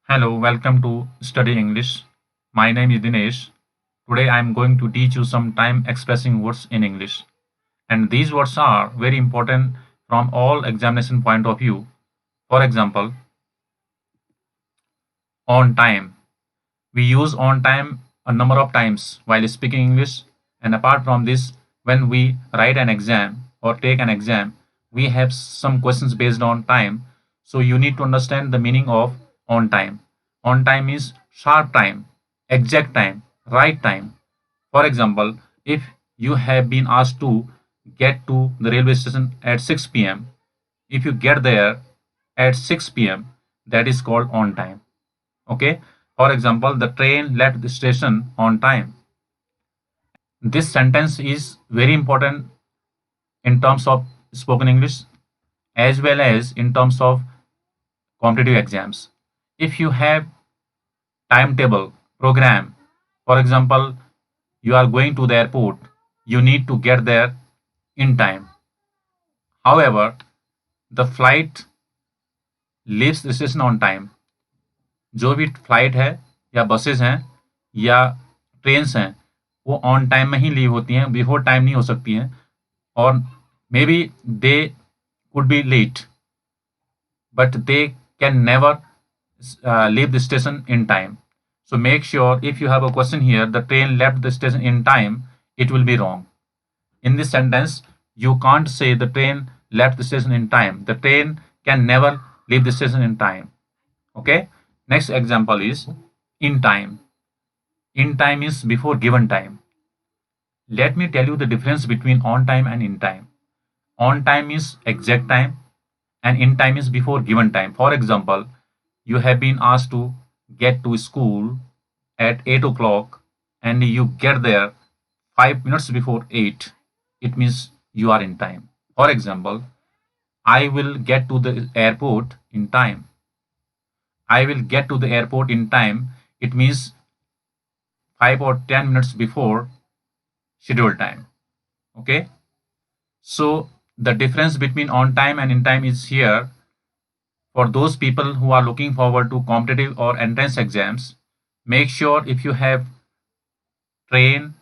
Hello, welcome to Study English. My name is Dinesh. Today I am going to teach you some time expressing words in English. And these words are very important from all examination point of view. For example, on time. We use on time a number of times while speaking English. And apart from this, when we write an exam or take an exam, we have some questions based on time. So you need to understand the meaning of on time. On time is sharp time, exact time, right time. For example, if you have been asked to get to the railway station at 6 p.m., if you get there at 6 p.m., that is called on time. Okay. For example, the train left the station on time. This sentence is very important in terms of spoken English as well as in terms of competitive exams. If you have timetable program, for example, you are going to the airport, you need to get there in time. However, the flight leaves the station on time. जो भी flight है या buses हैं या trains हैं वो on time में ही leave होती हैं, बिफोर टाइम नहीं हो सकती हैं, और may be they could be late but they can never leave the station in time. So make sure if you have a question here, the train left the station in time, it will be wrong. In this sentence, you can't say the train left the station in time. The train can never leave the station in time. Okay. Next example is in time. In time is before given time. Let me tell you the difference between on time and in time. On time is exact time and in time is before given time. For example, you have been asked to get to school at 8 o'clock and you get there 5 minutes before 8. It means you are in time. For example, I will get to the airport in time. I will get to the airport in time. It means 5 or 10 minutes before scheduled time. Okay. So the difference between on time and in time is here. For those people who are looking forward to competitive or entrance exams, make sure if you have train,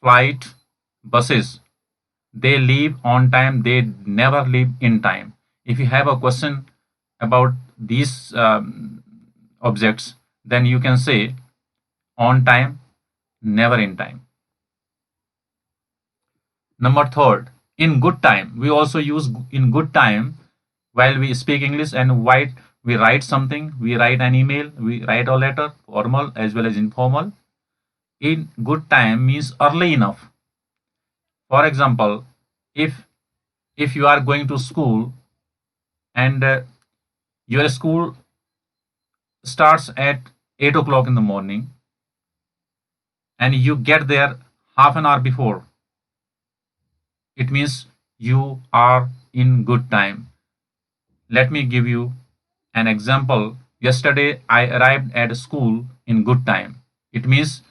flight, buses, they leave on time, they never leave in time. If you have a question about these objects, then you can say on time, never in time. Number third, in good time. We also use in good time while we speak English and while we write something, we write an email, we write a letter, formal as well as informal. In good time means early enough. For example, if you are going to school and your school starts at 8 o'clock in the morning and you get there half an hour before, it means you are in good time. Let me give you an example. Yesterday I arrived at school in good time. It means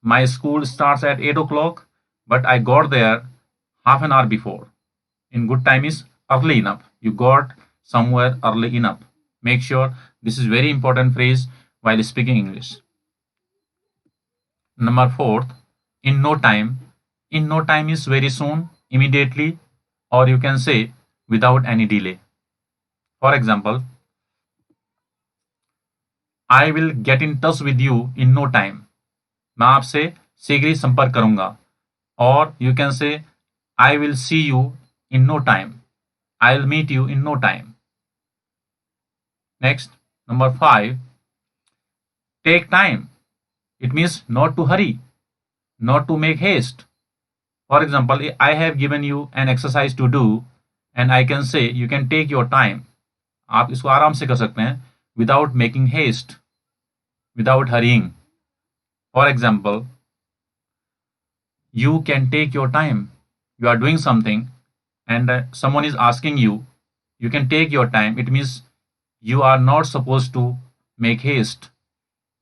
my school starts at 8 o'clock, but I got there half an hour before. In good time is early enough. You got somewhere early enough. Make sure this is very important phrase while speaking English. Number fourth, in no time. In no time is very soon, immediately, or you can say without any delay. For example, I will get in touch with you in no time. मैं आपसे शीघ्र ही संपर्क करूंगा. Or you can say I will see you in no time. I'll meet you in no time. Next, number 5, take time. It means not to hurry, not to make haste. For example, I have given you an exercise to do and I can say you can take your time. आप इसको आराम से कर सकते हैं without making haste, without hurrying. For example, you can take your time. You are doing something and someone is asking you, you can take your time. It means you are not supposed to make haste.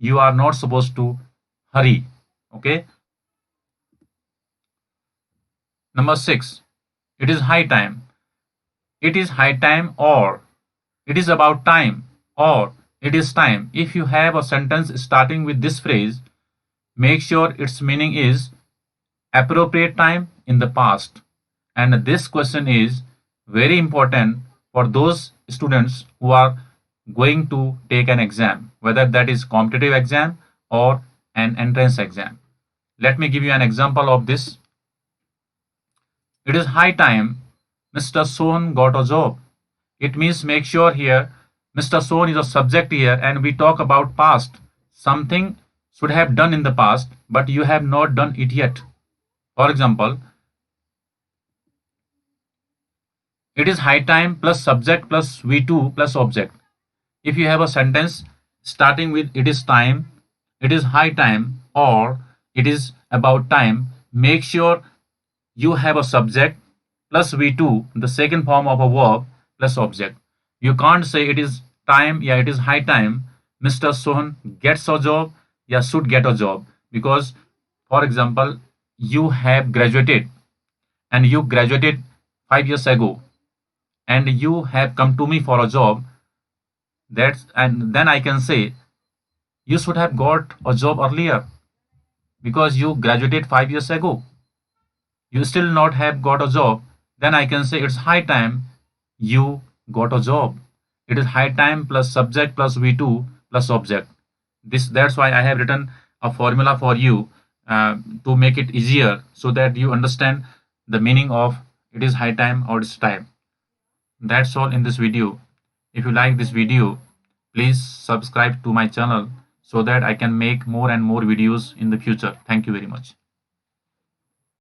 You are not supposed to hurry. Okay. Number 6, it is high time. It is high time, or it is about time, or it is time. If you have a sentence starting with this phrase, make sure its meaning is appropriate time in the past. And this question is very important for those students who are going to take an exam, whether that is competitive exam or an entrance exam. Let me give you an example of this. It is high time Mr. Sohn got a job. It means make sure here Mr. Sohn is a subject here and we talk about past. Something should have done in the past, but you have not done it yet. For example, it is high time plus subject plus V2 plus object. If you have a sentence starting with it is time, it is high time, or it is about time, make sure you have a subject plus V2, the second form of a verb, plus object. You can't say it is time, yeah, it is high time, Mr. Sohan gets a job, yeah, should get a job. Because, for example, you have graduated and you graduated 5 years ago and you have come to me for a job, and then I can say you should have got a job earlier because you graduated 5 years ago. You still not have got a job, then I can say it's high time you got a job. It is high time plus subject plus V2 plus object. That's why I have written a formula for you to make it easier so that you understand the meaning of it is high time or it's time. That's all in this video. If you like this video, please subscribe to my channel so that I can make more and more videos in the future. Thank you very much.